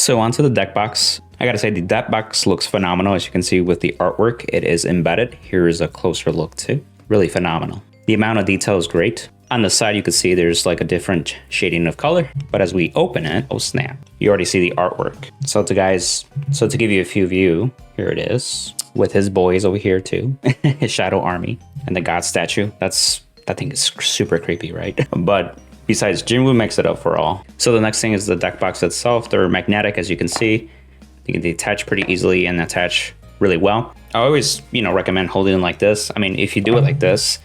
So onto the deck box. I gotta say the deck box looks phenomenal. As you can see with the artwork, it is embedded. Here is a closer look too. Really phenomenal. The amount of detail is great. On the side, you can see there's like a different shading of color, but as we open it, oh snap, you already see the artwork. So to give you a few view, here it is with his boys over here too, his shadow army and the god statue. That thing is super creepy, right? But besides, Jinwoo makes it up for all. So the next thing is the deck box itself. They're magnetic, as you can see. You can detach pretty easily and attach really well. I always, recommend holding it like this. I mean, if you do it like this,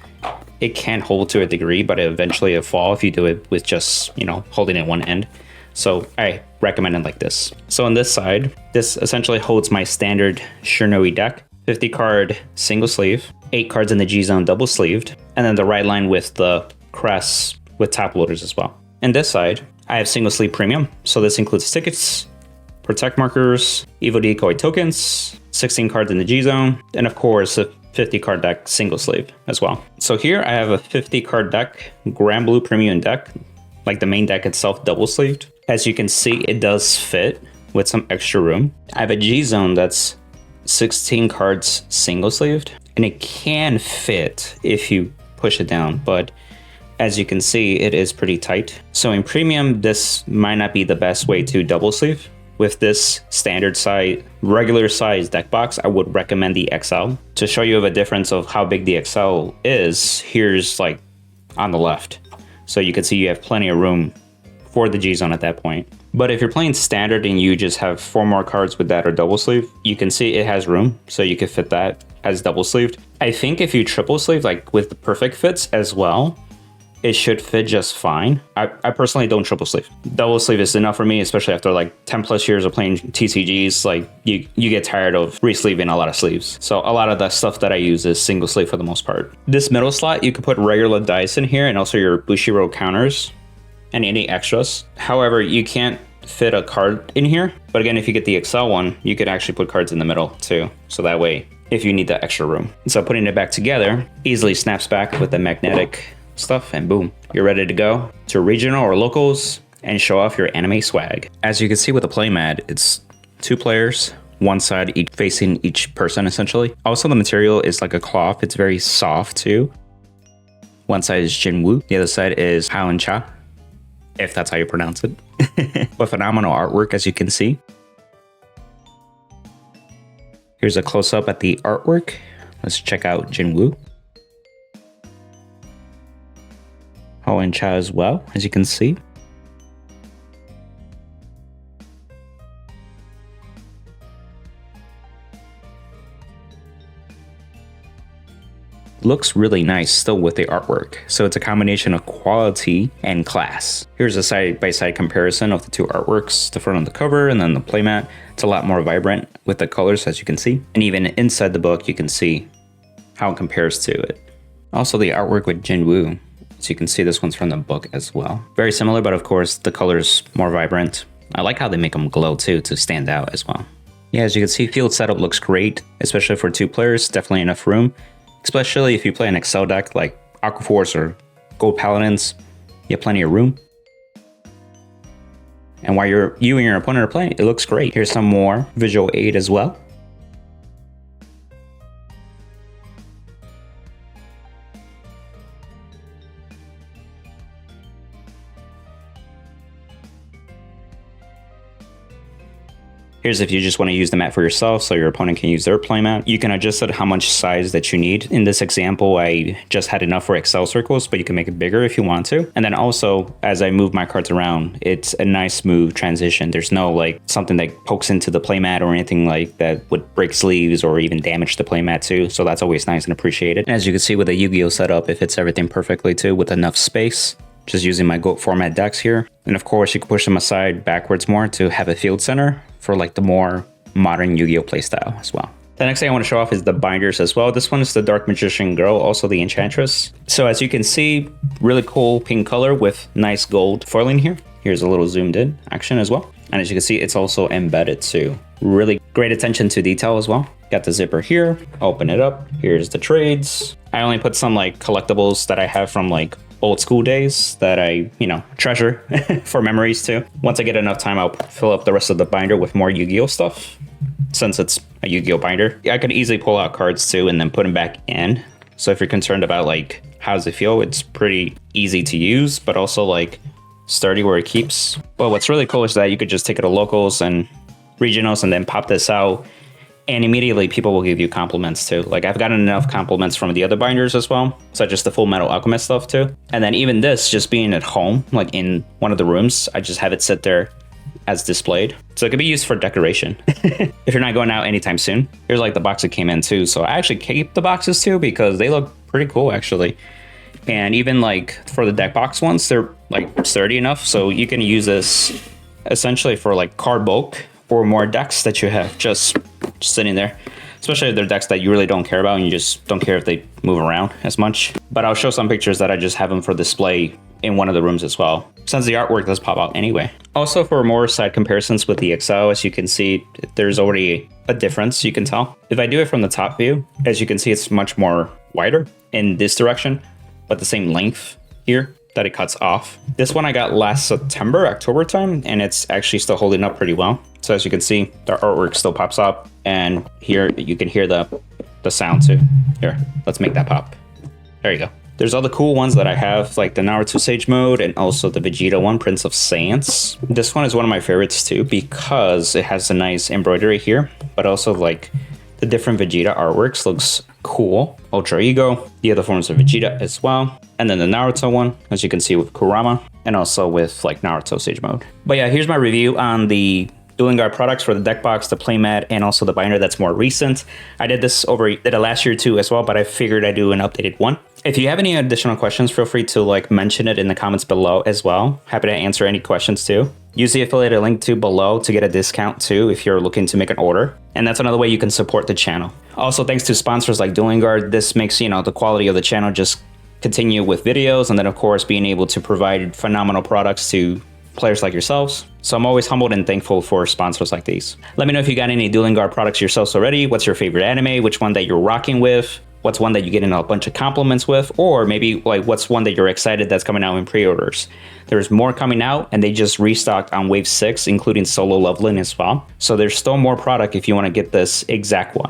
it can hold to a degree, but eventually it'll fall if you do it with just, holding it one end. So I recommend it like this. So on this side, this essentially holds my standard Shurnoi deck. 50 card single sleeve, 8 cards in the G zone double sleeved, and then the right line with the crest with top loaders as well. And this side, I have single sleeve premium. So this includes tickets, protect markers, Evo decoy tokens, 16 cards in the G zone, and of course a 50 card deck single sleeve as well. So here I have a 50 card deck, Grand Blue premium deck, like the main deck itself double sleeved. As you can see, it does fit with some extra room. I have a G zone that's 16 cards single sleeved, and it can fit if you push it down, but as you can see, it is pretty tight. So in premium, this might not be the best way to double sleeve. With this standard size, regular size deck box, I would recommend the XL. To show you a difference of how big the XL is, here's like on the left. So you can see you have plenty of room for the G zone at that point. But if you're playing standard and you just have 4 more cards with that or double sleeve, you can see it has room, so you could fit that as double sleeved. I think if you triple sleeve, like with the perfect fits as well, it should fit just fine. I personally don't triple sleeve. Double sleeve is enough for me, especially after like 10 plus years of playing TCGs. Like you get tired of re-sleeving a lot of sleeves. So a lot of the stuff that I use is single sleeve for the most part. This middle slot, you can put regular dice in here and also your Bushiroad counters and any extras. However, you can't fit a card in here. But again, if you get the XL one, you could actually put cards in the middle too. So that way, if you need that extra room. So putting it back together easily snaps back with the magnetic stuff and boom, you're ready to go to regional or locals and show off your anime swag. As you can see with the playmat, it's 2 players, one side each facing each person essentially. Also the material is like a cloth, it's very soft too. One side is Jinwoo, the other side is Haon-cha, if that's how you pronounce it. But phenomenal artwork, as you can see. Here's a close-up at the artwork. Let's check out Jinwoo. Haon-cha as well, as you can see. Looks really nice still with the artwork. So it's a combination of quality and class. Here's a side-by-side comparison of the 2 artworks, the front of the cover and then the playmat. It's a lot more vibrant with the colors, as you can see. And even inside the book, you can see how it compares to it. Also the artwork with Jinwoo. So you can see this one's from the book as well. Very similar, but of course the color's more vibrant. I like how they make them glow too to stand out as well. Yeah, as you can see, field setup looks great, especially for 2 players, definitely enough room. Especially if you play an XL deck like Aquaforce or Gold Paladins, you have plenty of room. And while you and your opponent are playing, it looks great. Here's some more visual aid as well. Here's if you just want to use the mat for yourself so your opponent can use their playmat. You can adjust it how much size that you need. In this example, I just had enough for XL circles, but you can make it bigger if you want to. And then also, as I move my cards around, it's a nice smooth transition. There's no like something that pokes into the playmat or anything like that would break sleeves or even damage the playmat too. So that's always nice and appreciated. And as you can see with the Yu-Gi-Oh setup, it fits everything perfectly too with enough space. Just using my GOAT format decks here. And of course, you can push them aside backwards more to have a field center for like the more modern Yu-Gi-Oh playstyle as well. The next thing I want to show off is the binders as well. This one is the Dark Magician Girl, also the Enchantress. So as you can see, really cool pink color with nice gold foiling here. Here's a little zoomed in action as well. And as you can see, it's also embedded too. Really great attention to detail as well. Got the zipper here, open it up. Here's the trades. I only put some like collectibles that I have from like old school days that I, you know, treasure for memories too. Once I get enough time, I'll fill up the rest of the binder with more Yu-Gi-Oh stuff. Since it's a Yu-Gi-Oh binder, I could easily pull out cards too and then put them back in. So if you're concerned about like, how does it feel? It's pretty easy to use, but also like sturdy where it keeps. But what's really cool is that you could just take it to locals and regionals and then pop this out. And immediately people will give you compliments too. Like I've gotten enough compliments from the other binders as well, such as the Full Metal Alchemist stuff too. And then even this, just being at home, like in one of the rooms, I just have it sit there as displayed. So it could be used for decoration if you're not going out anytime soon. Here's like the box that came in too. So I actually keep the boxes too because they look pretty cool actually. And even like for the deck box ones, they're like sturdy enough. So you can use this essentially for like card bulk or more decks that you have just sitting there. Especially if they're decks that you really don't care about and you just don't care if they move around as much. But I'll show some pictures that I just have them for display in one of the rooms as well, since the artwork does pop out anyway. Also for more side comparisons with the XL, as you can see, there's already a difference you can tell. If I do it from the top view, as you can see, it's much more wider in this direction, but the same length here that it cuts off. This one I got last September, October time, and it's actually still holding up pretty well. So as you can see, the artwork still pops up, and here you can hear the sound too. Here, let's make that pop. There you go. There's all the cool ones that I have, like the Naruto Sage Mode and also the Vegeta one, Prince of Saiyans. This one is one of my favorites too because it has a nice embroidery here, but also like the different Vegeta artworks looks cool. Ultra Ego, the other forms of Vegeta as well. And then the Naruto one, as you can see with Kurama, and also with like Naruto Sage Mode. But yeah, here's my review on the Dueling Guard products for the deck box, the playmat, and also the binder that's more recent. I did this last year too as well, but I figured I'd do an updated one. If you have any additional questions, feel free to like mention it in the comments below as well. Happy to answer any questions too. Use the affiliated link too below to get a discount too if you're looking to make an order. And that's another way you can support the channel. Also, thanks to sponsors like Dueling Guard, this makes, you know, the quality of the channel just continue with videos, and then of course being able to provide phenomenal products to players like yourselves. So I'm always humbled and thankful for sponsors like these. Let me know if you got any Dueling Guard products yourselves already. What's your favorite anime? Which one that you're rocking with? What's one that you get in a bunch of compliments with? Or maybe like what's one that you're excited that's coming out in pre-orders? There's more coming out, and they just restocked on Wave 6, including Solo Leveling as well. So there's still more product if you want to get this exact one.